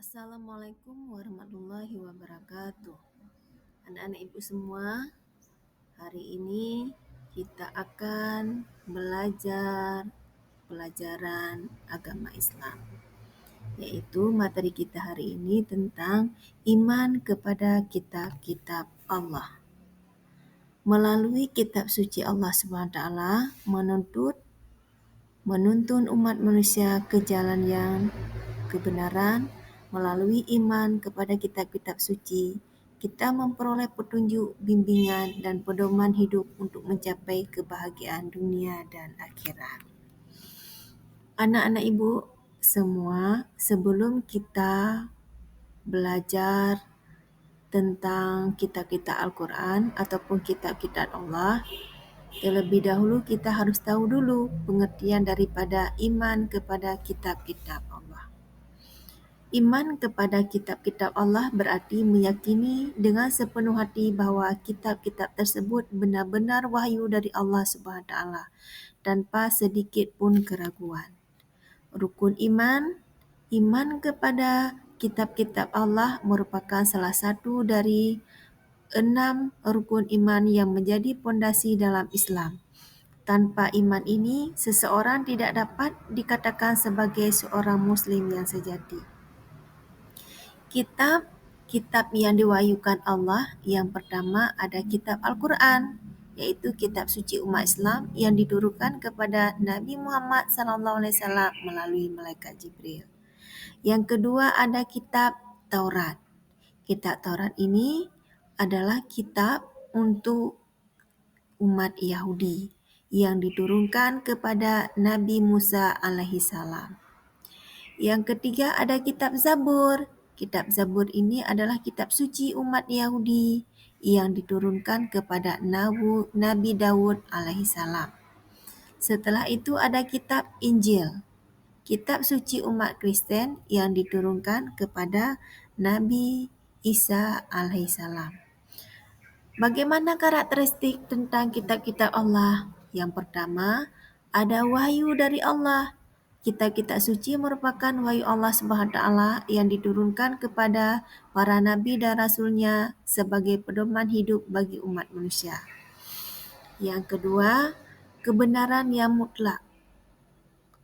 Assalamualaikum warahmatullahi wabarakatuh. Anak-anak ibu semua, hari ini kita akan belajar pelajaran agama Islam, yaitu materi kita hari ini tentang iman kepada kitab-kitab Allah. Melalui kitab suci Allah SWT menuntun umat manusia ke jalan yang kebenaran. Melalui iman kepada kitab-kitab suci, kita memperoleh petunjuk, bimbingan, dan pedoman hidup untuk mencapai kebahagiaan dunia dan akhirat. Anak-anak ibu semua, sebelum kita belajar tentang kitab-kitab Al-Quran ataupun kitab-kitab Allah, terlebih dahulu kita harus tahu dulu pengertian daripada iman kepada kitab-kitab Allah. Iman kepada kitab-kitab Allah berarti meyakini dengan sepenuh hati bahawa kitab-kitab tersebut benar-benar wahyu dari Allah SWT tanpa sedikit pun keraguan. Rukun iman kepada kitab-kitab Allah merupakan salah satu dari 6 rukun iman yang menjadi pondasi dalam Islam. Tanpa iman ini, seseorang tidak dapat dikatakan sebagai seorang Muslim yang sejati. Kitab yang diwahyukan Allah, yang pertama ada kitab Al-Quran, iaitu kitab suci umat Islam yang diturunkan kepada Nabi Muhammad SAW melalui malaikat Jibril. Yang kedua ada kitab Taurat. Kitab Taurat ini adalah kitab untuk umat Yahudi yang diturunkan kepada Nabi Musa alaihissalam. Yang ketiga ada kitab Zabur. Kitab Zabur ini adalah kitab suci umat Yahudi yang diturunkan kepada Nabi Daud alaihissalam. Setelah itu ada kitab Injil, kitab suci umat Kristen yang diturunkan kepada Nabi Isa alaihissalam. Bagaimana karakteristik tentang kitab-kitab Allah? Yang pertama, ada wahyu dari Allah. Kitab-kitab suci merupakan wahyu Allah SWT yang diturunkan kepada para nabi dan rasulnya sebagai pedoman hidup bagi umat manusia. Yang kedua, kebenaran yang mutlak.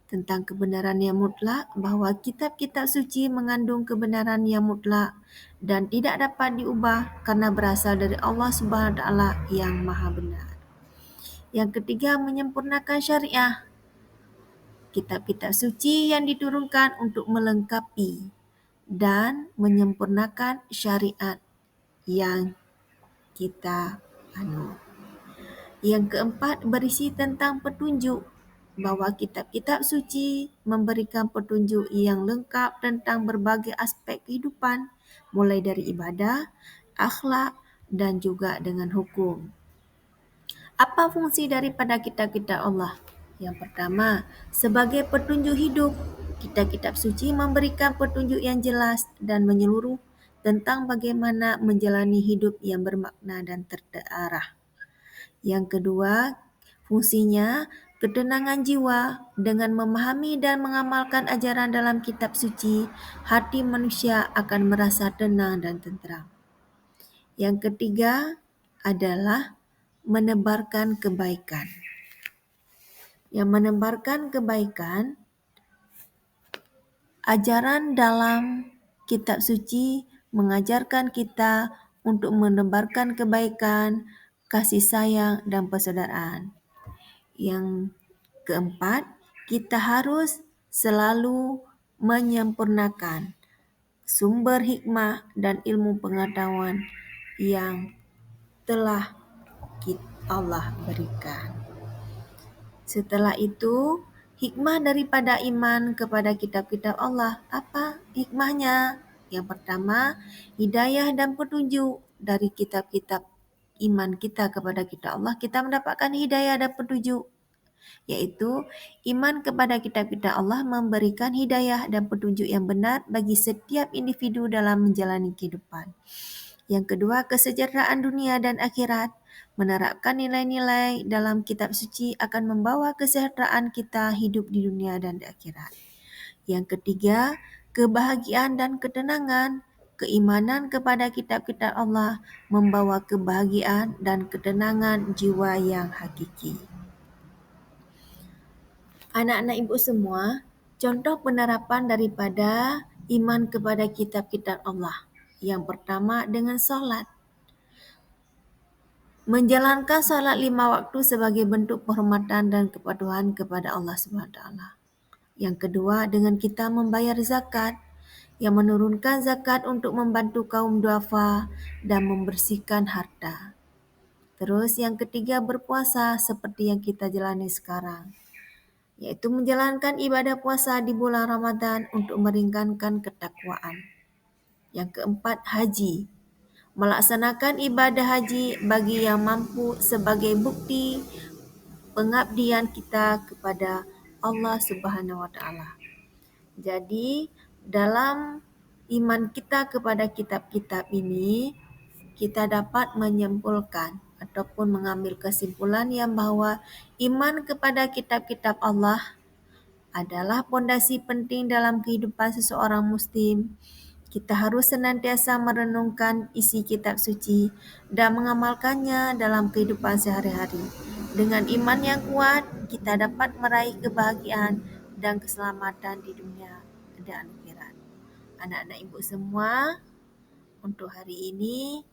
Tentang kebenaran yang mutlak, bahawa kitab-kitab suci mengandung kebenaran yang mutlak dan tidak dapat diubah karena berasal dari Allah SWT yang maha benar. Yang ketiga, menyempurnakan syariah. Kitab-kitab suci yang diturunkan untuk melengkapi dan menyempurnakan syariat yang kita anut. Yang keempat, berisi tentang petunjuk, bahawa kitab-kitab suci memberikan petunjuk yang lengkap tentang berbagai aspek kehidupan, mulai dari ibadah, akhlak dan juga dengan hukum. Apa fungsi daripada kitab-kitab Allah? Yang pertama, sebagai petunjuk hidup, kitab-kitab suci memberikan petunjuk yang jelas dan menyeluruh tentang bagaimana menjalani hidup yang bermakna dan terarah. Yang kedua, fungsinya ketenangan jiwa. Dengan memahami dan mengamalkan ajaran dalam kitab suci, hati manusia akan merasa tenang dan tenteram. Yang ketiga adalah menebarkan kebaikan. Yang menebarkan kebaikan, ajaran dalam kitab suci mengajarkan kita untuk menebarkan kebaikan, kasih sayang dan persaudaraan. Yang keempat, kita harus selalu menyempurnakan sumber hikmah dan ilmu pengetahuan yang telah Allah berikan. Setelah itu, hikmah daripada iman kepada kitab-kitab Allah. Apa hikmahnya? Yang pertama, hidayah dan petunjuk dari kitab-kitab iman kita kepada kitab Allah. Kita mendapatkan hidayah dan petunjuk, iaitu iman kepada kitab-kitab Allah memberikan hidayah dan petunjuk yang benar bagi setiap individu dalam menjalani kehidupan. Yang kedua, kesejahteraan dunia dan akhirat. Menerapkan nilai-nilai dalam kitab suci akan membawa kesejahteraan kita hidup di dunia dan di akhirat. Yang ketiga, kebahagiaan dan ketenangan. Keimanan kepada kitab-kitab Allah membawa kebahagiaan dan ketenangan jiwa yang hakiki. Anak-anak ibu semua, contoh penerapan daripada iman kepada kitab-kitab Allah. Yang pertama dengan solat. Menjalankan solat 5 waktu sebagai bentuk penghormatan dan kepatuhan kepada Allah SWT. Yang kedua dengan kita membayar zakat, yang menurunkan zakat untuk membantu kaum duafa dan membersihkan harta. Terus yang ketiga berpuasa seperti yang kita jalani sekarang, yaitu menjalankan ibadah puasa di bulan Ramadan untuk meringankan ketakwaan. Yang keempat haji, melaksanakan ibadah haji bagi yang mampu sebagai bukti pengabdian kita kepada Allah Subhanahu wa taala. Jadi, dalam iman kita kepada kitab-kitab ini, kita dapat menyimpulkan ataupun mengambil kesimpulan yang bahwa iman kepada kitab-kitab Allah adalah pondasi penting dalam kehidupan seseorang muslim. Kita harus senantiasa merenungkan isi kitab suci dan mengamalkannya dalam kehidupan sehari-hari. Dengan iman yang kuat, kita dapat meraih kebahagiaan dan keselamatan di dunia dan akhirat. Anak-anak ibu semua, untuk hari ini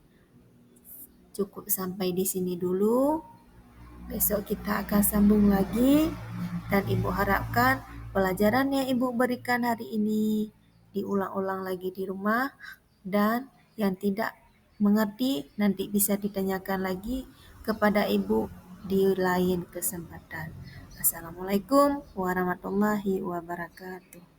cukup sampai di sini dulu. Besok kita akan sambung lagi dan ibu harapkan pelajaran yang ibu berikan hari ini diulang-ulang lagi di rumah, dan yang tidak mengerti nanti bisa ditanyakan lagi kepada ibu di lain kesempatan. Assalamualaikum warahmatullahi wabarakatuh.